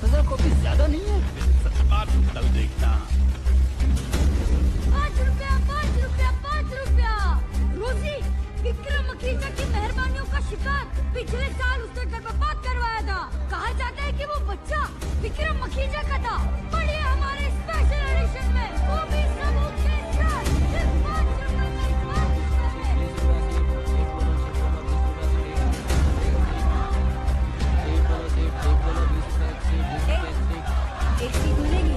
10,000 copy ज्यादा नहीं है? कल देखना। 5 रुपया 5 रुपया 5 रुपया। रोजी, विक्रम मखीजा की मेहरबानियों का शिकार पिछले साल उसने गर्भपात करवाया था। कहा जाता है कि वो बच्चा विक्रम मखीजा का था। पढ़िए हमारे स्पेशल एडिशन में, वो भी सबूत के साथ, सिर्फ 5 रुपए में, 5 रुपए में। एक चीज मिलेगी।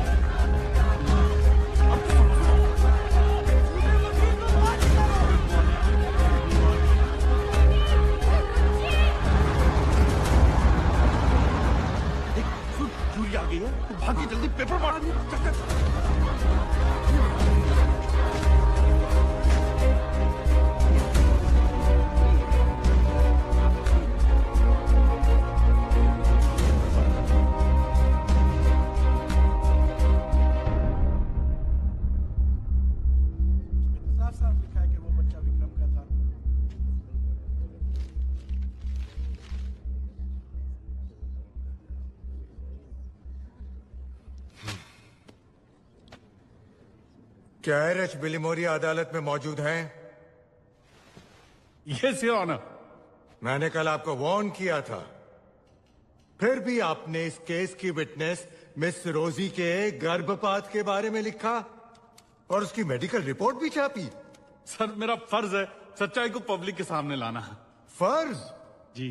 चूड़ी आ गई है, तू भागी जल्दी पेपर मार। चल चल। साफ लिखा है कि वो बच्चा विक्रम का था। क्या एच बिलिमोरिया अदालत में मौजूद हैं? Yes your honour. मैंने कल आपको वार्न किया था, फिर भी आपने इस केस की विटनेस मिस रोजी के गर्भपात के बारे में लिखा और उसकी मेडिकल रिपोर्ट भी छापी। सर मेरा फर्ज है सच्चाई को पब्लिक के सामने लाना। फर्ज? जी।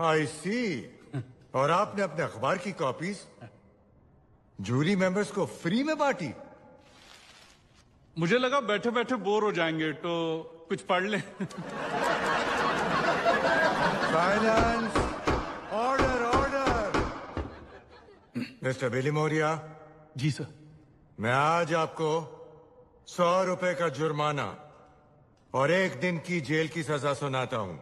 आई सी। और आपने अपने अखबार की कॉपीज जूरी मेंबर्स को फ्री में बांटी? मुझे लगा बैठे बैठे बोर हो जाएंगे तो कुछ पढ़ लें। Silence, order order. Mister Bilimoria. जी सर। मैं आज आपको 100 रुपए का जुर्माना और 1 दिन की जेल की सजा सुनाता हूं।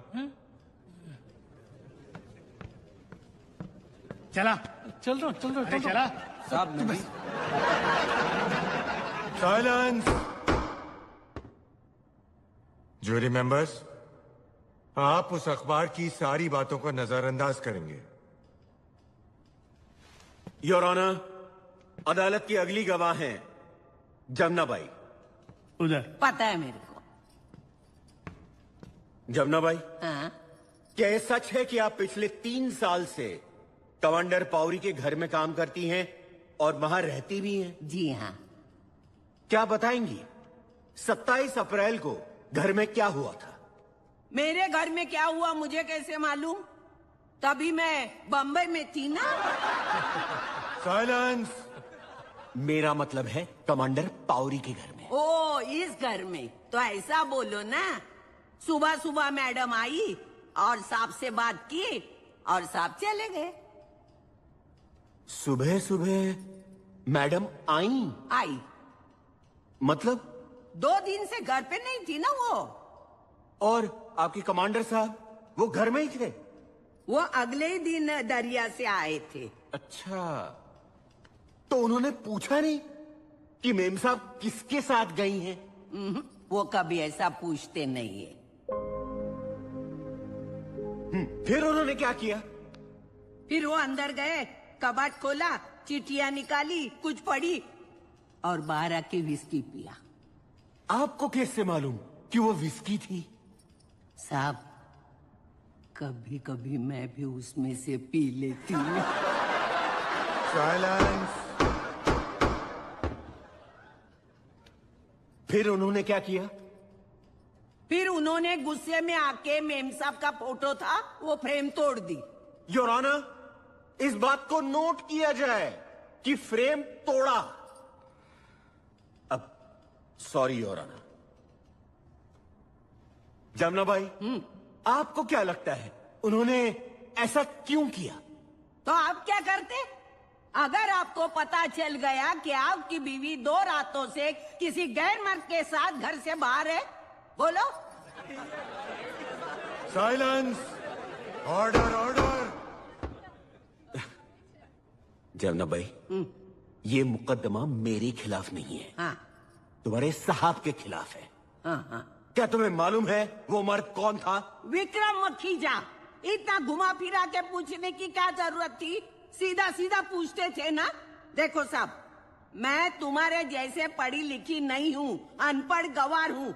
चला चल रहा चला साहब नहीं। साइलेंस। जूरी मेंबर्स, आप उस अखबार की सारी बातों को नजरअंदाज करेंगे। योर ऑनर, अदालत की अगली गवाह हैं जमुनाबाई। उधर। पता है मेरे को। जमुनाबाई, हाँ? क्या ये सच है कि आप पिछले 3 साल से कमांडर पावरी के घर में काम करती हैं और वहां रहती भी हैं? जी हाँ। क्या बताएंगी 27 अप्रैल को घर में क्या हुआ था? मेरे घर में क्या हुआ मुझे कैसे मालूम? तभी मैं बम्बई में थी ना। साइलेंस। मेरा मतलब है कमांडर पावरी के घर में। ओ, इस घर में तो ऐसा बोलो ना। सुबह सुबह मैडम आई और साहब से बात की और साहब चले गए। सुबह सुबह मैडम आई मतलब? 2 दिन से घर पे नहीं थी ना वो। और आपके कमांडर साहब वो घर में ही थे? वो अगले ही दिन दरिया से आए थे। अच्छा, तो उन्होंने पूछा नहीं कि मेम साहब किसके साथ गई हैं? वो कभी ऐसा पूछते नहीं है। फिर उन्होंने क्या किया? फिर वो अंदर गए, कबाड़ खोला, चिट्ठियां निकाली, कुछ पढ़ी और बाहर आके विस्की पिया। आपको कैसे मालूम कि वो विस्की थी? साहब, कभी कभी मैं भी उसमें से पी लेती हूँ। साइलेंस। फिर उन्होंने क्या किया? फिर उन्होंने गुस्से में आके मेम साहब का फोटो था वो फ्रेम तोड़ दी। योर ऑनर, इस बात को नोट किया जाए कि फ्रेम तोड़ा। अब सॉरी योर ऑनर। जमुनाबाई, आपको क्या लगता है उन्होंने ऐसा क्यों किया? तो आप क्या करते? अगर आपको पता चल गया कि आपकी बीवी 2 रातों से किसी गैर मर्द के साथ घर से बाहर है, बोलो। Silence, order order. जमुनाबाई, ये मुकदमा मेरे खिलाफ नहीं है, हाँ तुम्हारे साहब के खिलाफ है। हाँ हाँ। क्या तुम्हें मालूम है वो मर्द कौन था? विक्रम मखीजा। इतना घुमा फिरा के पूछने की क्या जरूरत थी? सीधा सीधा पूछते थे ना। देखो साहब, मैं तुम्हारे जैसे पढ़ी लिखी नहीं हूँ, अनपढ़ गवार हूँ,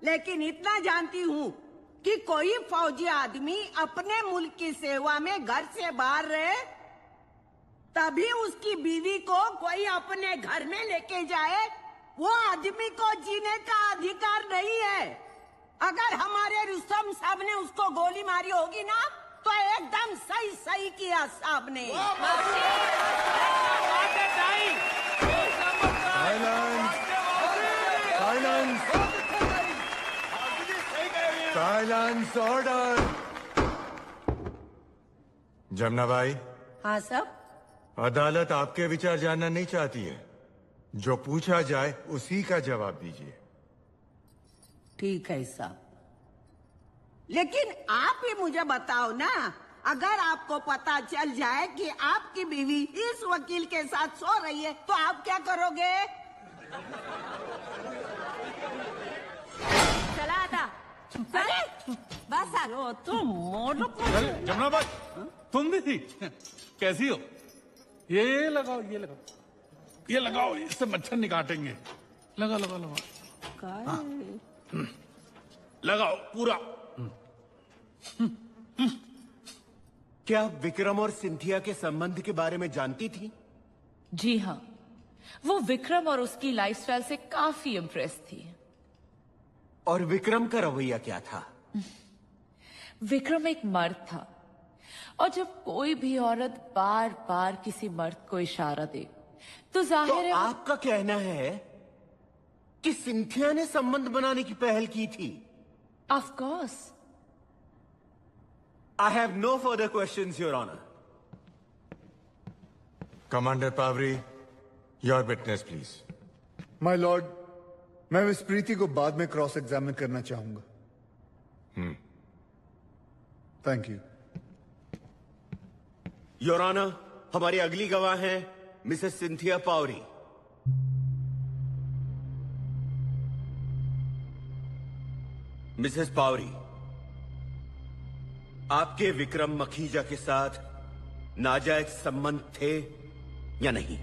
लेकिन इतना जानती हूँ कि कोई फौजी आदमी अपने मुल्क की सेवा में घर से बाहर रहे तभी उसकी बीवी को कोई अपने घर में लेके जाए, वो आदमी को जीने का अधिकार नहीं है। अगर हमारे रुस्तम साहब ने उसको गोली मारी होगी ना तो एकदम सही सही किया साहब ने। Silence order. जमुना भाई, हाँ साहब। अदालत आपके विचार जानना नहीं चाहती है, जो पूछा जाए उसी का जवाब दीजिए। ठीक है साहब, लेकिन आप ही मुझे बताओ ना, अगर आपको पता चल जाए कि आपकी बीवी इस वकील के साथ सो रही है तो आप क्या करोगे? चला आता बस वो तो मोड़ जमुना भाई, तुम भी कैसी हो? ये लगाओ, ये लगाओ, ये लगाओ, इससे मच्छर नहीं काटेंगे। लगाओ लगाओ लगाओ, लगाओ पूरा। क्या आप विक्रम और सिंथिया के संबंध के बारे में जानती थी? जी हाँ, वो विक्रम और उसकी लाइफस्टाइल से काफी इम्प्रेस थी। और विक्रम का रवैया क्या था? विक्रम एक मर्द था, और जब कोई भी औरत बार बार किसी मर्द को इशारा दे तो जाहिर है आपका कहना है कि सिंथिया ने संबंध बनाने की पहल की थी? Of course. I have no further questions, Your Honor. Commander Pawri, your witness please. My lord, मैं मिस प्रीति को बाद में क्रॉस एग्जामिन करना चाहूंगा। Thank you. योर ऑनर, हमारी अगली गवाह हैं Mrs Cynthia Pavri. Mrs Pavri, आपके विक्रम मखीजा के साथ नाजायज संबंध थे या नहीं?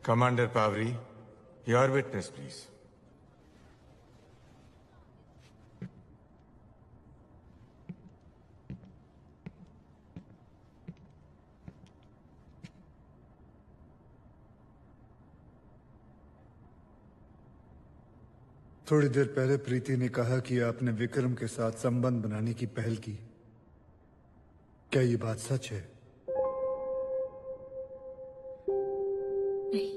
Commander Pawri, your witness please. थोड़ी देर पहले प्रीति ने कहा कि आपने विक्रम के साथ संबंध बनाने की पहल की। क्या ये बात सच है? नहीं,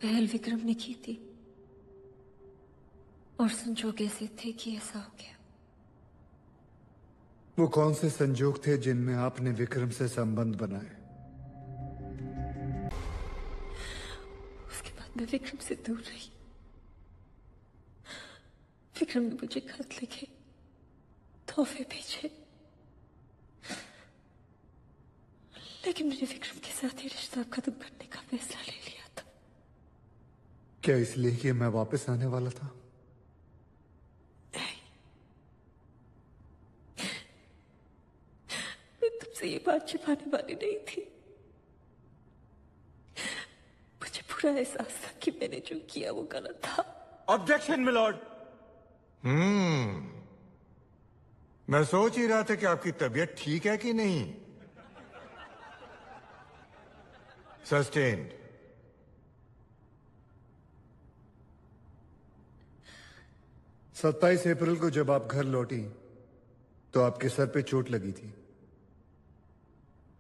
पहल विक्रम ने की थी और संजोग ऐसे थे कि ऐसा हो गया। वो कौन से संजोग थे जिनमें आपने विक्रम से संबंध बनाए? उसके बाद मैं विक्रम से दूर रही। विक्रम ने मुझे खत लिखे, तोहफे भेजे, लेकिन मैंने विक्रम के साथ ही रिश्ता खत्म करने का फैसला ले लिया था। क्या इसलिए कि मैं वापस आने वाला था? नहीं, मैं तुमसे ये बात छिपाने वाली नहीं थी। मुझे पूरा एहसास था कि मैंने जो किया वो गलत था। Objection my lord. मैं सोच ही रहा था कि आपकी तबीयत ठीक है कि नहीं। सस्टेन्ड। सत्ताईस अप्रैल को जब आप घर लौटी तो आपके सर पे चोट लगी थी।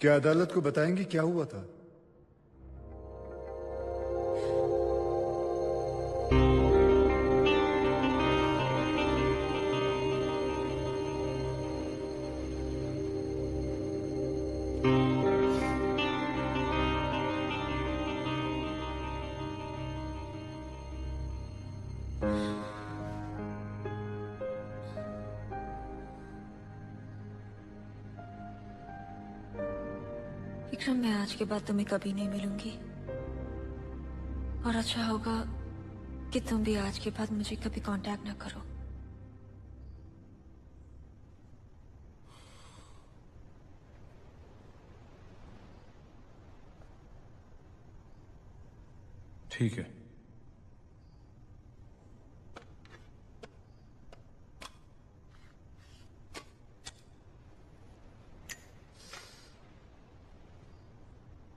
क्या अदालत को बताएंगी क्या हुआ था? विक्रम, मैं आज के बाद तुम्हें कभी नहीं मिलूंगी, और अच्छा होगा कि तुम भी आज के बाद मुझे कभी कांटेक्ट ना करो। ठीक है।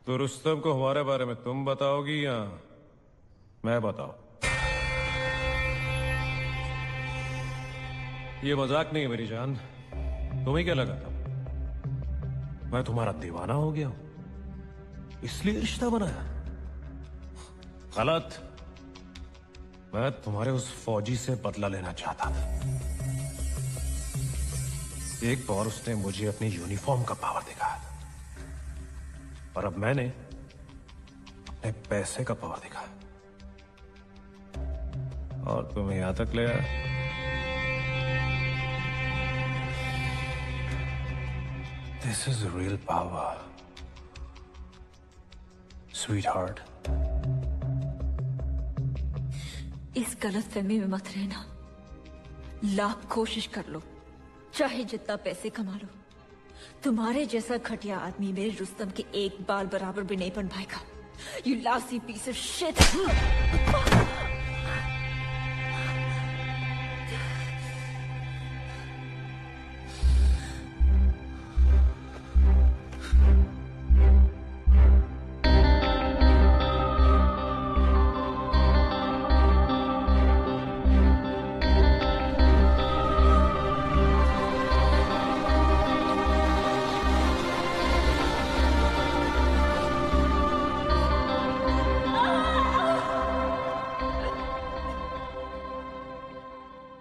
तो रुस्तम को हमारे बारे में तुम बताओगी या मैं बताऊं? ये मजाक नहीं है मेरी जान। तुम्हें क्या लगा था मैं तुम्हारा दीवाना हो गया हूं इसलिए रिश्ता बनाया? गलत। मैं तुम्हारे उस फौजी से बदला लेना चाहता था। एक बार उसने मुझे अपनी यूनिफॉर्म का पावर दिखाया था, और अब मैंने अपने पैसे का पावर दिखाया, और तुम्हें यहां तक ले आया। This is real power, sweet heart. इस गलतफहमी में मत रहना। लाख कोशिश कर लो, चाहे जितना पैसे कमा लो, तुम्हारे जैसा घटिया आदमी मेरे रुस्तम के एक बाल बराबर भी नहीं बन पाएगा। You lousy piece of shit!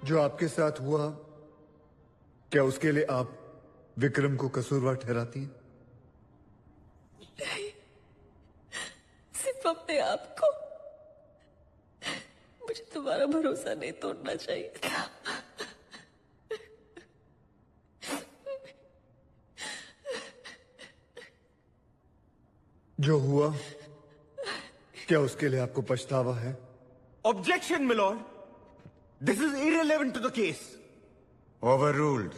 जो आपके साथ हुआ, क्या उसके लिए आप विक्रम को कसूरवार ठहराती हैं? नहीं, सिर्फ अपने आप को। मुझे तुम्हारा भरोसा नहीं तोड़ना चाहिए था। जो हुआ, क्या उसके लिए आपको पछतावा है? Objection my lord, this is irrelevant to the case. Overruled.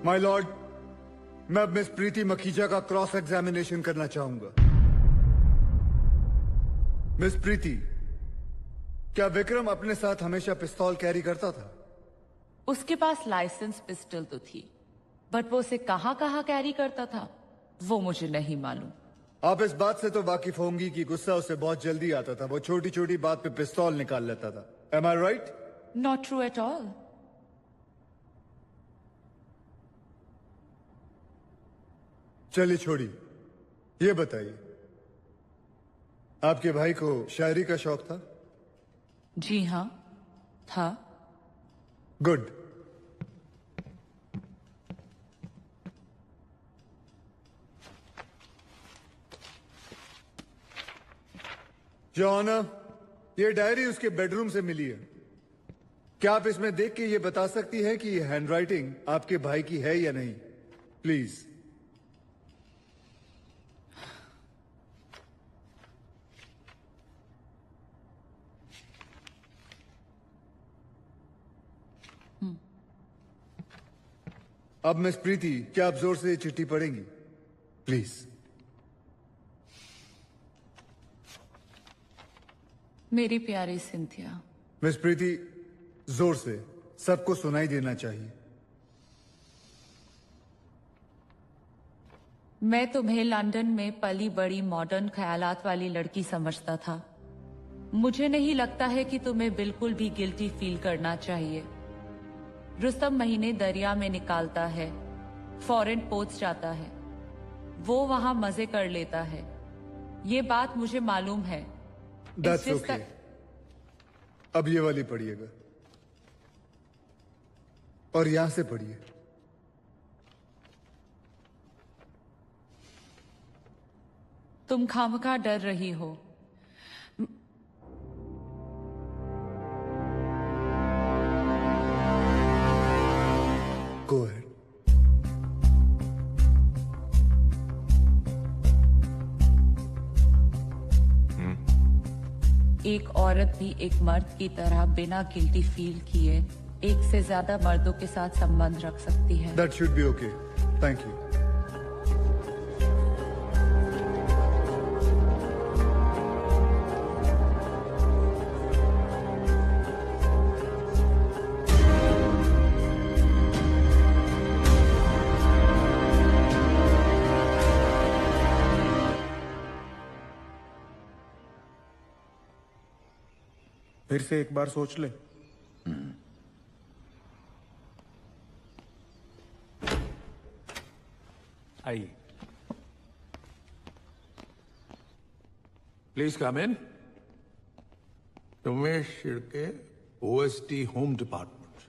My lord, मैं अब मिस प्रीति मखीजा का क्रॉस एग्जामिनेशन करना चाहूंगा। मिस प्रीति, क्या विक्रम अपने साथ हमेशा पिस्तौल कैरी करता था? उसके पास लाइसेंस पिस्टल तो थी, बट वो उसे कहां कहां कैरी करता था वो मुझे नहीं मालूम। आप इस बात से तो वाकिफ होंगी कि गुस्सा उसे बहुत जल्दी आता था। वो छोटी छोटी बात पे पिस्तौल निकाल लेता था। Am I right? Not true at all. चलिए छोड़िए, ये बताइए, आपके भाई को शायरी का शौक था? जी हाँ, था। गुड। जॉना, ये डायरी उसके बेडरूम से मिली है। क्या आप इसमें देख के ये बता सकती हैं कि ये हैंडराइटिंग आपके भाई की है या नहीं? प्लीज। अब मिस प्रीति, क्या आप जोर से ये चिट्ठी पढ़ेंगी? प्लीज। मेरी प्यारी सिंथिया। मिस प्रीति, जोर से, सबको सुनाई देना चाहिए। मैं तुम्हें लंदन में पली बड़ी मॉडर्न ख्यालात वाली लड़की समझता था। मुझे नहीं लगता है कि तुम्हें बिल्कुल भी गिल्टी फील करना चाहिए। रुस्तम महीने दरिया में निकालता है, फॉरेन पोस्ट जाता है, वो वहां मजे कर लेता है। ये बात मुझे मालूम है। That's okay. अब ये वाली पढ़िएगा और यहां से पढ़िए। तुम खामखा डर रही हो। Go ahead. एक औरत भी एक मर्द की तरह बिना गिल्टी फील किए एक से ज्यादा मर्दों के साथ संबंध रख सकती है। That should be okay. Thank you. फिर से एक बार सोच ले। आइए। Please come in. Ramesh Shirke, OST home department.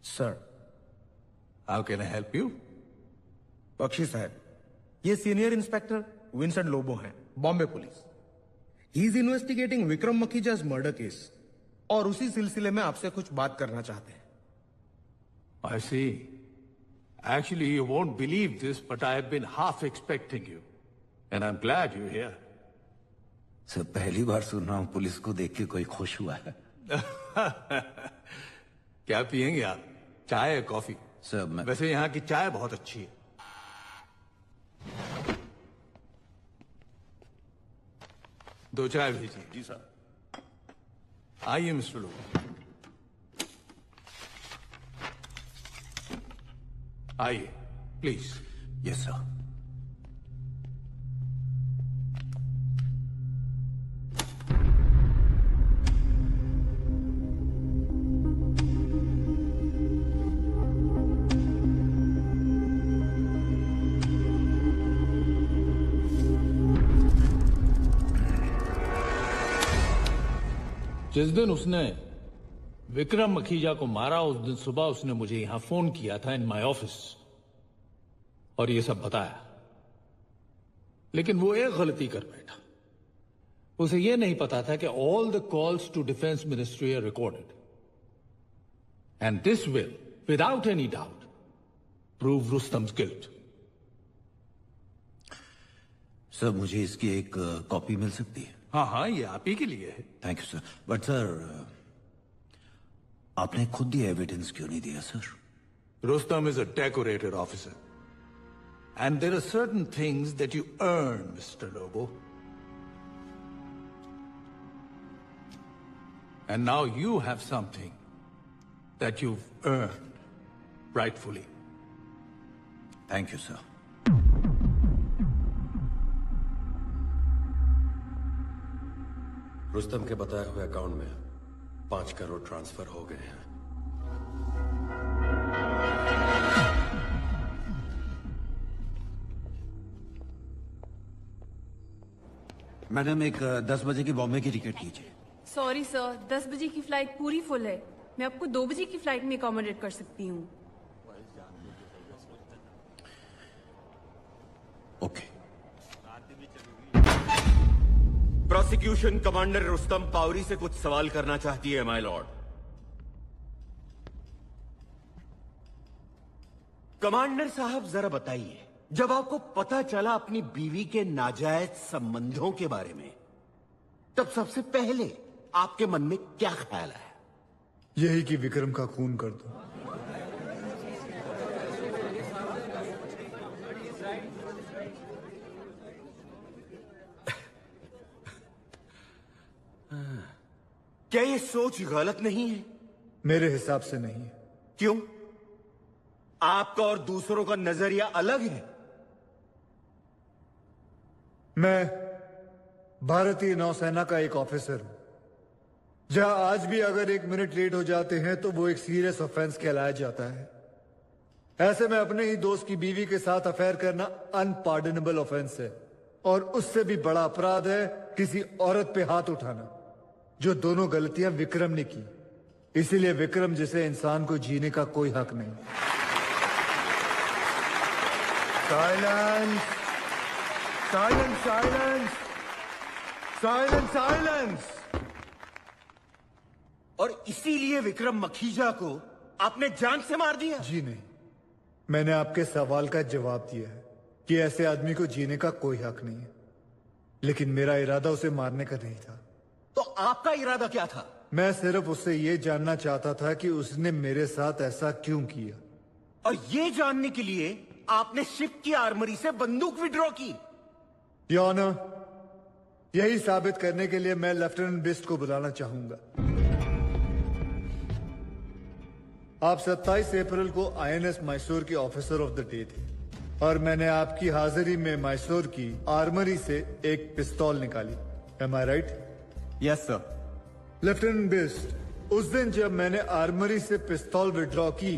Sir, how can I help you? Bakshi साहब, ये सीनियर इंस्पेक्टर विंसेंट लोबो हैं, Bombay police. He is investigating Vikram Makhija's murder case और उसी सिलसिले में आपसे कुछ बात करना चाहते हैं। I see. Actually, you won't believe this, but I have been half expecting you. And I'm glad you're here. Sir, पहली बार सुन रहा हूं पुलिस को देख के कोई खुश हुआ है। क्या पियेंगे आप? चाय या कॉफी? सर, मैं... वैसे यहाँ की चाय बहुत अच्छी है। दो चाय भेजिए। जी सर। आइए मिस्टर लोबो। आइए प्लीज। Yes sir. जिस दिन उसने विक्रम मखीजा को मारा उस दिन सुबह उसने मुझे यहां फोन किया था इन माय ऑफिस और ये सब बताया। लेकिन वो एक गलती कर बैठा। उसे यह नहीं पता था कि all the calls to defence ministry are recorded and this will without any doubt prove Rustam's guilt. Sir, मुझे इसकी एक कॉपी मिल सकती है? हाँ हाँ, ये आप ही के लिए है। Thank you sir. But sir, आपने खुद ही एविडेंस क्यों नहीं दिया sir? Rustam is a decorated officer. And there are certain things that you earn, Mr. Lobo. And now you have something that you've earned rightfully. Thank you, sir. Rustam के बताए हुए account में 5 crore transfer हो गए हैं। मैडम, एक 10 बजे की बॉम्बे की टिकट कीजिए। सॉरी सर, 10 बजे की फ्लाइट पूरी फुल है। मैं आपको 2 बजे की फ्लाइट में अकोमोडेट कर सकती हूँ। Okay. Prosecution commander Rustam Pavri से कुछ सवाल करना चाहती है माय लॉर्ड। कमांडर साहब जरा बताइए, जब आपको पता चला अपनी बीवी के नाजायज संबंधों के बारे में, तब सबसे पहले आपके मन में क्या ख्याल आया? यही कि विक्रम का खून कर दो। क्या ये सोच गलत नहीं है? मेरे हिसाब से नहीं है। क्यों? आपका और दूसरों का नजरिया अलग है। मैं भारतीय नौसेना का एक ऑफिसर हूं, जहां आज भी अगर 1 मिनट लेट हो जाते हैं तो वो एक सीरियस ऑफेंस कहलाया जाता है। ऐसे में अपने ही दोस्त की बीवी के साथ अफेयर करना अनपार्डनेबल ऑफेंस है, और उससे भी बड़ा अपराध है किसी औरत पे हाथ उठाना, जो दोनों गलतियां विक्रम ने की। इसीलिए विक्रम जैसे इंसान को जीने का कोई हक नहीं। Silence, silence, silence, silence, silence. और इसीलिए विक्रम मखीजा को आपने जान से मार दिया? जी नहीं, मैंने आपके सवाल का जवाब दिया है कि ऐसे आदमी को जीने का कोई हक नहीं है, लेकिन मेरा इरादा उसे मारने का नहीं था। तो आपका इरादा क्या था? मैं सिर्फ उससे ये जानना चाहता था कि उसने मेरे साथ ऐसा क्यों किया। और ये जानने के लिए आपने शिप की आर्मरी से बंदूक विड्रॉ की? योर ऑनर, यही साबित करने के लिए मैं लेफ्टिनेंट बिस्ट को बुलाना चाहूंगा। आप 27 अप्रैल को आईएनएस मैसूर के ऑफिसर ऑफ द डे थे, और मैंने आपकी हाजिरी में मैसूर की आर्मरी से एक पिस्तौल निकाली। Am I right? Yes sir. Lieutenant Bisht, उस दिन जब मैंने आर्मरी से पिस्तौल विड्रॉ की,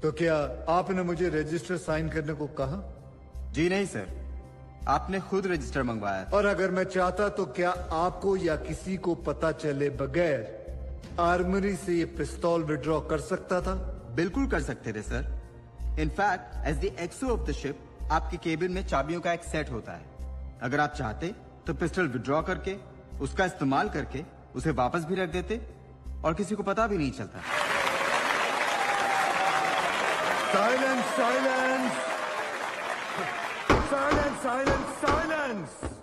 तो क्या आपने मुझे रजिस्टर साइन करने को कहा? जी नहीं सर, आपने खुद रजिस्टर मंगवाया। और अगर मैं चाहता तो क्या आपको या किसी को पता चले बगैर आर्मरी से ये पिस्तौल विड्रॉ कर सकता था? बिल्कुल कर सकते थे sir. In fact as the XO of the ship, आपके केबिन में चाबियों का एक सेट होता है। अगर आप चाहते तो पिस्टल विड्रॉ करके उसका इस्तेमाल करके उसे वापस भी रख देते और किसी को पता भी नहीं चलता। Silence, silence, silence, silence, silence.